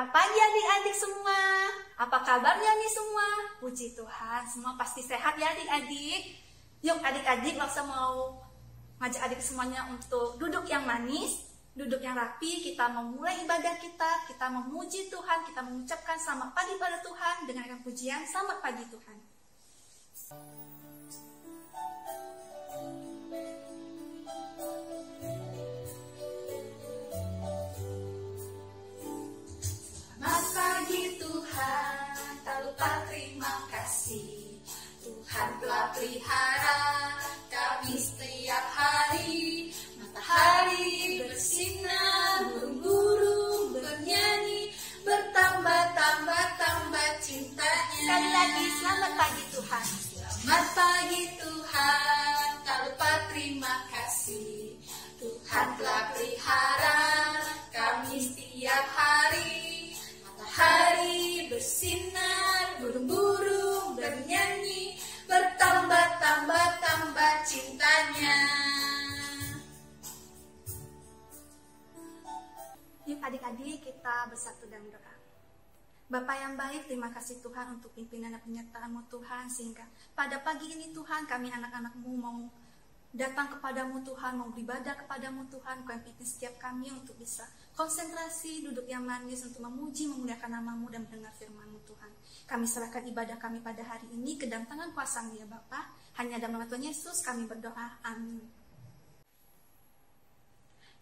Selamat pagi adik-adik semua. Apa kabarnya nih semua? Puji Tuhan, semua pasti sehat ya adik-adik. Yuk adik-adik langsung mau ngajak adik semuanya untuk duduk yang manis, duduk yang rapi. Kita memulai ibadah kita memuji Tuhan, kita mengucapkan selamat pagi pada Tuhan dengan pujian selamat pagi Tuhan. Selamat pagi Tuhan, tak lupa terima kasih. Tuhan telah pelihara kami setiap hari. Matahari bersinar, burung-burung bernyanyi, bertambah-tambah cintanya. Sekali lagi, selamat pagi Tuhan. Selamat pagi Tuhan, tak lupa terima kasih. Tuhan telah pelihara kami setiap hari. Matahari bersinar, burung-burung bernyanyi, bertambah-tambah cintanya. Yuk adik-adik kita bersatu dalam doa. Bapa yang baik, terima kasih Tuhan untuk pimpinan dan penyertaan-Mu Tuhan, sehingga pada pagi ini Tuhan kami anak-anak-Mu mau datang kepadamu Tuhan, mau beribadah kepadamu Tuhan. Kau yang pimpin setiap kami untuk bisa konsentrasi, duduk yang manis untuk memuji, memuliakan nama-Mu dan mendengar firman-Mu Tuhan. Kami serahkan ibadah kami pada hari ini ke dalam tangan kuasa-Mu ya Bapa. Hanya dalam nama Tuhan Yesus kami berdoa, amin.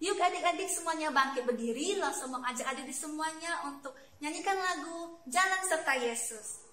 Yuk adik-adik semuanya bangkit berdiri, langsung mengajak adik-adik semuanya untuk nyanyikan lagu Jalan Serta Yesus.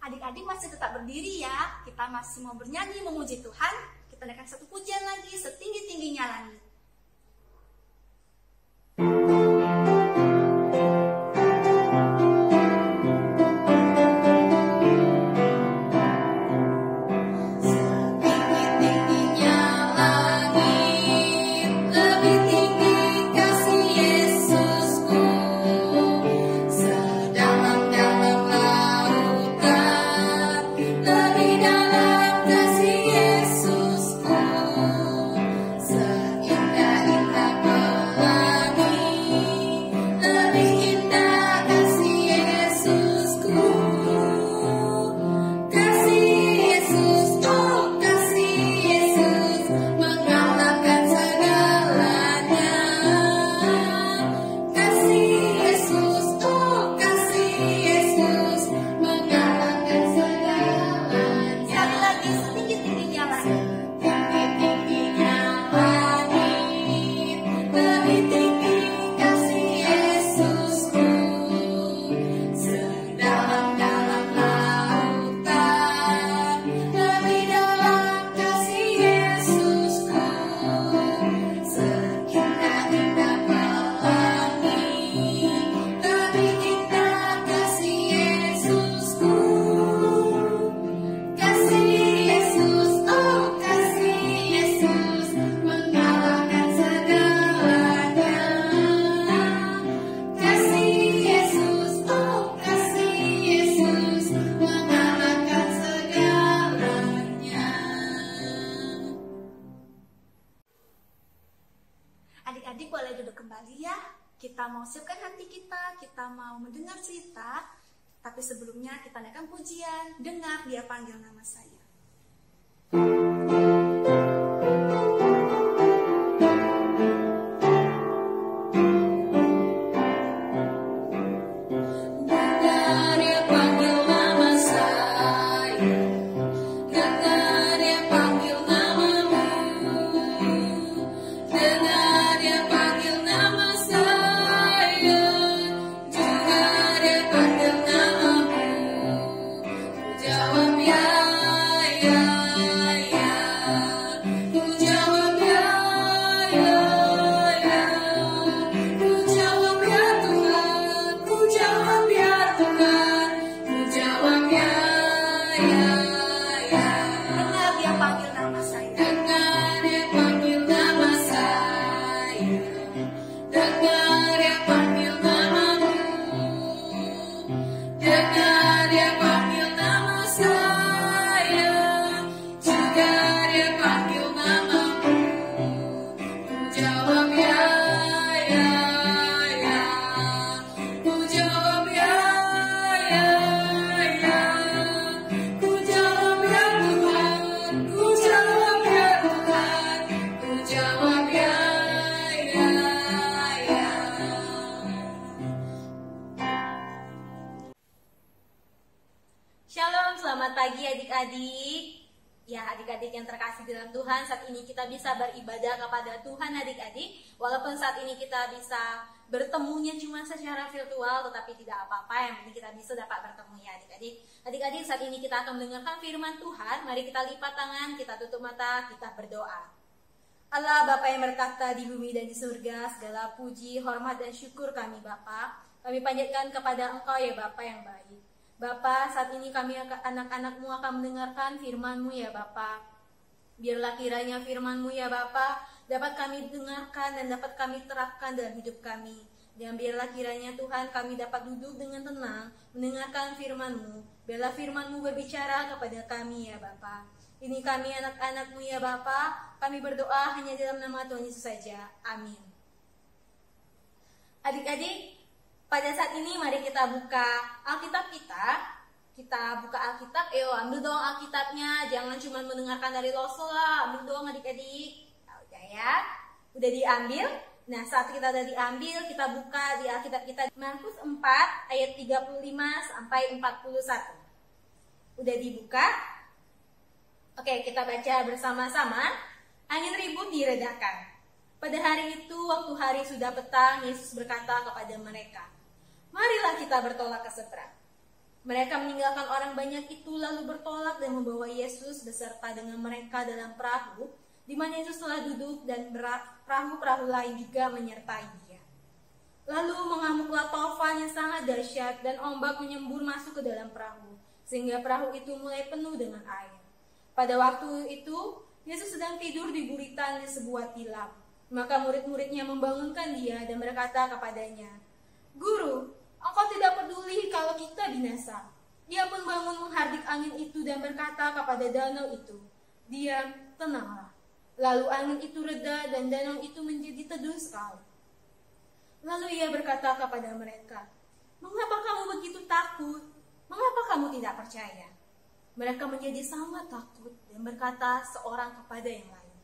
Adik-adik masih tetap berdiri ya. Kita masih mau bernyanyi memuji Tuhan. Kita naikkan satu pujian lagi setinggi-tingginya langit. Yesusku. Adik-adik boleh duduk kembali ya. Kita mau siapkan hati kita mau mendengar cerita. Tapi sebelumnya kita naikkan pujian. Dengar Dia panggil nama saya. Shalom, selamat pagi adik-adik. Ya, adik-adik yang terkasih dalam Tuhan, saat ini kita bisa beribadah kepada Tuhan adik-adik. Walaupun saat ini kita bisa bertemunya cuma secara virtual, tetapi tidak apa-apa, yang penting kita bisa dapat bertemu ya adik-adik. Adik-adik, saat ini kita akan mendengarkan firman Tuhan. Mari kita lipat tangan, kita tutup mata, kita berdoa. Allah Bapa yang berkata di bumi dan di surga, segala puji, hormat dan syukur kami Bapa. Kami panjatkan kepada Engkau ya Bapa yang baik. Bapa, saat ini kami anak-anak-Mu akan mendengarkan firman-Mu ya Bapa. Biarlah kiranya firman-Mu ya Bapa dapat kami dengarkan dan dapat kami terapkan dalam hidup kami. Dan biarlah kiranya Tuhan kami dapat duduk dengan tenang mendengarkan firman-Mu. Biarlah firman-Mu berbicara kepada kami ya Bapa. Ini kami anak-anak-Mu ya Bapa. Kami berdoa hanya dalam nama Tuhan Yesus saja. Amin. Adik-adik, pada saat ini mari kita buka Alkitab kita. Kita buka Alkitab, ambil dong Alkitabnya. Jangan cuma mendengarkan dari Loso lah. Ambil dong adik-adik. Udah ya. Udah diambil. Nah, saat kita udah diambil, kita buka di Alkitab kita. Markus 4 ayat 35 sampai 41. Udah dibuka? Oke, kita baca bersama-sama. Angin ribut diredakan. Pada hari itu, waktu hari sudah petang, Yesus berkata kepada mereka, "Marilah kita bertolak ke seberang." Mereka meninggalkan orang banyak itu lalu bertolak dan membawa Yesus beserta dengan mereka dalam perahu, di mana Yesus telah duduk dan perahu-perahu lain juga menyertai Dia. Lalu mengamuklah taufan yang sangat dahsyat dan ombak menyembur masuk ke dalam perahu, sehingga perahu itu mulai penuh dengan air. Pada waktu itu, Yesus sedang tidur di buritan di sebuah tilam. Maka murid-muridnya membangunkan Dia dan berkata kepadanya, "Guru, Engkau tidak peduli kalau kita binasa." Dia pun bangun menghardik angin itu dan berkata kepada danau itu, "Diam, tenanglah." Lalu angin itu reda dan danau itu menjadi teduh sekali. Lalu Ia berkata kepada mereka, "Mengapa kamu begitu takut? Mengapa kamu tidak percaya?" Mereka menjadi sangat takut dan berkata seorang kepada yang lain,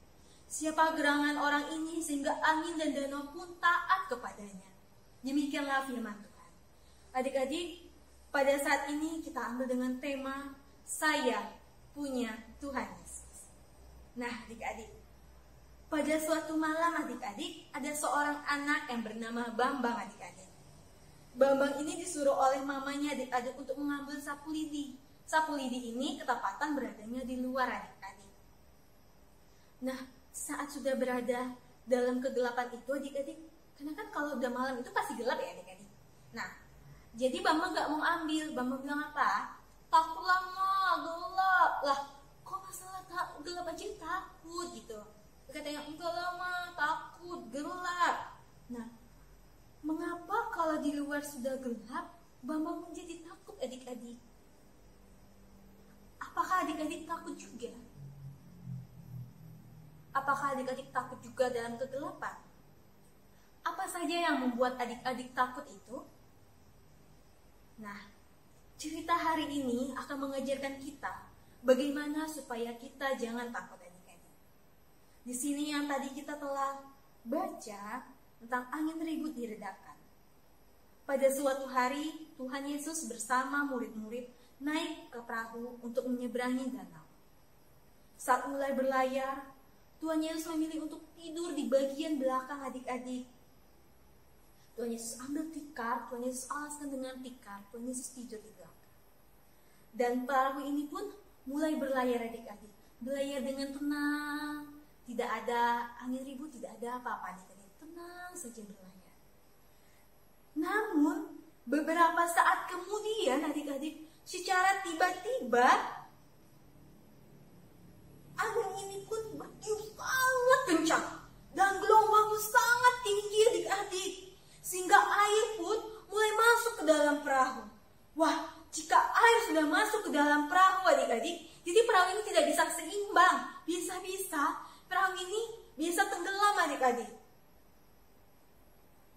"Siapa gerangan orang ini sehingga angin dan danau pun taat kepadanya?" Demikianlah firman Tuhan. Adik-adik, pada saat ini kita ambil dengan tema Saya Punya Tuhan Yesus. Nah adik-adik, pada suatu malam adik-adik, ada seorang anak yang bernama Bambang adik-adik. Bambang ini disuruh oleh mamanya adik-adik untuk mengambil sapu lidi. Sapu lidi ini ketepatan beradanya di luar adik-adik. Nah, saat sudah berada dalam kegelapan itu adik-adik, karena kan kalau udah malam itu pasti gelap ya adik-adik. Nah, jadi Bambang gak mau ambil. Bambang bilang apa? "Takut lama, gelap." Lah, kok masalah gelap aja takut gitu. Katanya, "Enggak lama, takut, gelap." Nah, mengapa kalau di luar sudah gelap, Bambang menjadi takut adik-adik? Apakah adik-adik takut juga? Apakah adik-adik takut juga dalam kegelapan? Apa saja yang membuat adik-adik takut itu? Nah, cerita hari ini akan mengajarkan kita bagaimana supaya kita jangan takut adik-adik. Di sini yang tadi kita telah baca tentang angin ribut diredakan. Pada suatu hari, Tuhan Yesus bersama murid-murid naik ke perahu untuk menyeberangi danau. Saat mulai berlayar, Tuhan Yesus memilih untuk tidur di bagian belakang adik-adik. Tuhan Yesus ambil tikar, Tuhan Yesus alaskan dengan tikar, Tuhan Yesus tidur di belakang. Dan perahu ini pun mulai berlayar adik-adik. Berlayar dengan tenang, tidak ada angin ribut, tidak ada apa-apa adik-adik. Tenang saja berlayar. Namun, beberapa saat kemudian adik-adik, secara tiba-tiba, angin ini pun bertiup sangat kencang. Dan gelombang pun sangat tinggi adik-adik. Sehingga air pun mulai masuk ke dalam perahu. Wah, jika air sudah masuk ke dalam perahu adik-adik, jadi perahu ini tidak bisa seimbang. Bisa-bisa perahu ini bisa tenggelam adik-adik.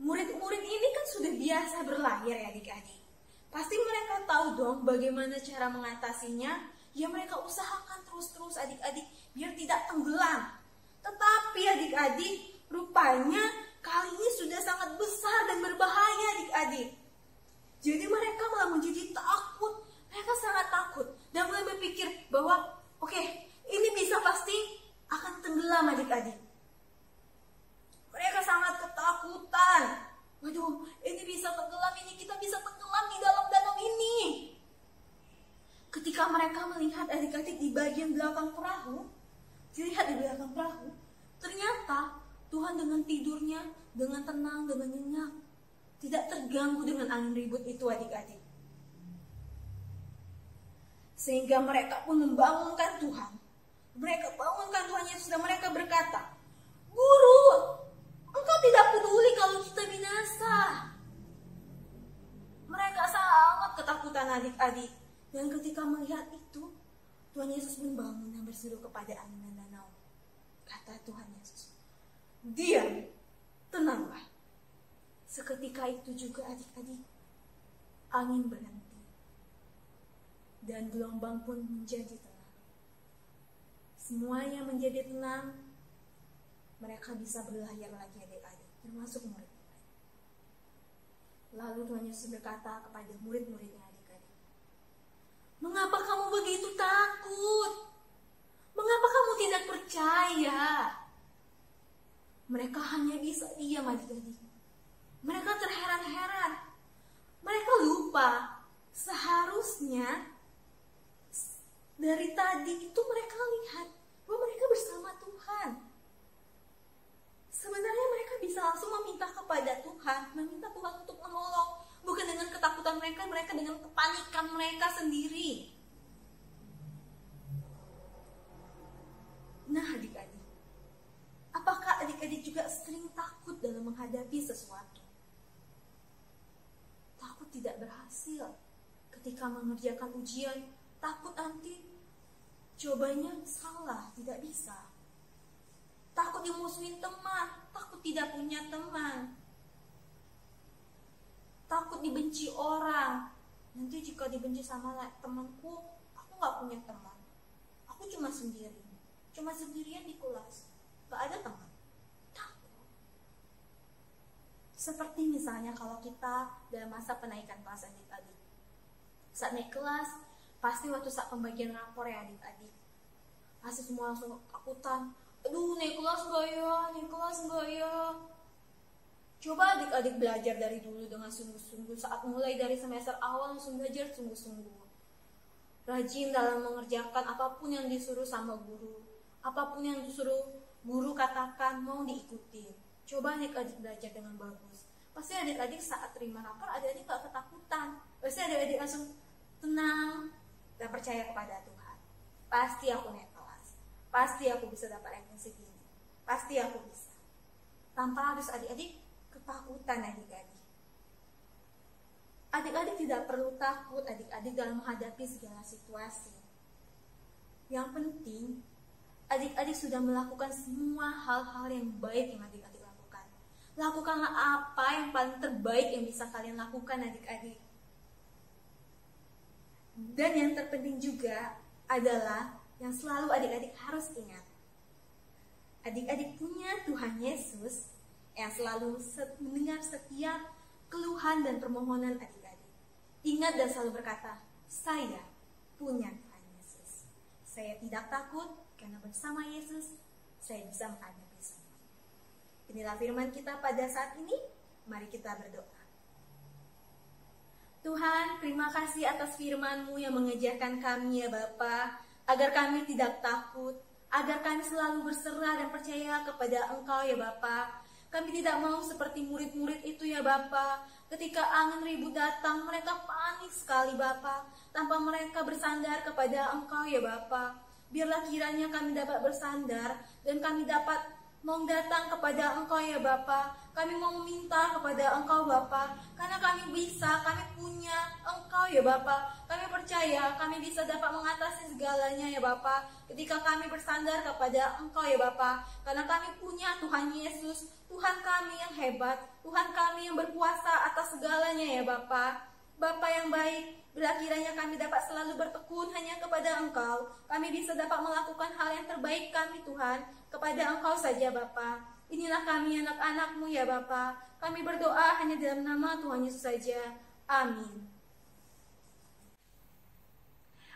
Murid-murid ini kan sudah biasa berlayar ya adik-adik. Pasti mereka tahu dong bagaimana cara mengatasinya. Ya mereka usahakan terus-terus adik-adik biar tidak tenggelam. Tetapi adik-adik rupanya kali ini sudah sangat besar dan berbahaya adik-adik. Jadi mereka malah menjadi takut. Mereka sangat takut dan mulai berpikir bahwa oke, ini bisa pasti akan tenggelam adik-adik. Mereka sangat ketakutan. Waduh, ini bisa tenggelam, ini kita bisa tenggelam di dalam danau ini. Ketika mereka melihat adik-adik di bagian belakang perahu, ternyata Tuhan dengan tidurnya, dengan tenang, dengan nyenyak, tidak terganggu dengan angin ribut itu adik-adik. Sehingga mereka pun membangunkan Tuhan. Mereka bangunkan Tuhan Yesus dan mereka berkata, "Guru, Engkau tidak peduli kalau kita binasa." Mereka sangat ketakutan adik-adik. Dan ketika melihat itu, Tuhan Yesus membangun dan berseru kepada angin dan danau. Kata Tuhan Yesus, "Diam, tenanglah." Seketika itu juga adik-adik, angin berhenti. Dan gelombang pun menjadi tenang. Semuanya menjadi tenang. Mereka bisa berlayar lagi adik-adik, termasuk murid-murid. Lalu Tuhan Yesus berkata kepada murid-muridnya adik-adik, "Mengapa kamu begitu takut? Mengapa kamu tidak percaya?" Mereka hanya bisa diam adik-adik. Mereka terheran-heran. Mereka lupa seharusnya dari tadi itu mereka lihat bahwa mereka bersama Tuhan. Sebenarnya mereka bisa langsung meminta kepada Tuhan, meminta Tuhan untuk menolong, bukan dengan ketakutan mereka dengan kepanikan mereka sendiri. Nah adik-adik, apakah adik-adik juga sering takut dalam menghadapi sesuatu? Takut tidak berhasil ketika mengerjakan ujian, takut nanti jawabannya salah, tidak bisa. Takut dimusuhin teman, takut tidak punya teman. Takut dibenci orang. Nanti jika dibenci sama temanku, aku gak punya teman. Aku cuma sendiri. Cuma sendirian di kelas. Gak ada teman. Takut. Seperti misalnya kalau kita dalam masa penaikan kelas adik-adik. Saat naik kelas, pasti waktu saat pembagian rapor ya adik-adik. Pasti semua langsung ketakutan. Aduh, naik kelas enggak ya? Coba adik-adik belajar dari dulu dengan sungguh-sungguh. Saat mulai dari semester awal langsung belajar sungguh-sungguh. Rajin dalam mengerjakan apapun yang disuruh sama guru. Apapun yang disuruh guru katakan mau diikuti. Coba adik-adik belajar dengan bagus. Pasti adik-adik saat terima rapor, adik-adik gak ketakutan. Pasti adik-adik langsung tenang dan percaya kepada Tuhan. Pasti aku naik kelas. Pasti aku bisa dapat ranking segini. Pasti aku bisa. Tanpa harus adik-adik ketakutan adik-adik. Adik-adik tidak perlu takut adik-adik dalam menghadapi segala situasi. Yang penting, adik-adik sudah melakukan semua hal-hal yang baik yang adik-adik lakukan. Lakukanlah apa yang paling terbaik yang bisa kalian lakukan adik-adik. Dan yang terpenting juga adalah yang selalu adik-adik harus ingat. Adik-adik punya Tuhan Yesus yang selalu mendengar setiap keluhan dan permohonan adik-adik. Ingat dan selalu berkata, saya punya Tuhan Yesus. Saya tidak takut karena bersama Yesus saya bisa menghadapi semua. Inilah firman kita pada saat ini. Mari kita berdoa. Tuhan, terima kasih atas firman-Mu yang mengajarkan kami ya Bapa, agar kami tidak takut, agar kami selalu berserah dan percaya kepada Engkau ya Bapa. Kami tidak mau seperti murid-murid itu ya Bapa. Ketika angin ribut datang, mereka panik sekali Bapa, tanpa mereka bersandar kepada Engkau ya Bapa. Biarlah kiranya kami dapat bersandar dan kami dapat mau datang kepada Engkau ya Bapa. Kami mau meminta kepada Engkau Bapa, karena kami bisa, kami punya Engkau ya Bapa. Kami percaya kami bisa dapat mengatasi segalanya ya Bapa, ketika kami bersandar kepada Engkau ya Bapa. Karena kami punya Tuhan Yesus, Tuhan kami yang hebat, Tuhan kami yang berkuasa atas segalanya ya Bapa. Bapa yang baik, bila kiranya kami dapat selalu bertekun hanya kepada Engkau, kami bisa dapat melakukan hal yang terbaik kami Tuhan, kepada Engkau saja Bapa. Inilah kami anak-anak-Mu ya Bapa. Kami berdoa hanya dalam nama Tuhan Yesus saja. Amin.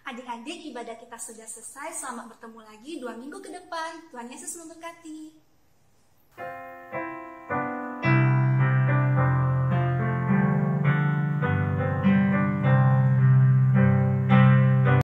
Adik-adik, ibadah kita sudah selesai. Selamat bertemu lagi 2 minggu ke depan. Tuhan Yesus memberkati.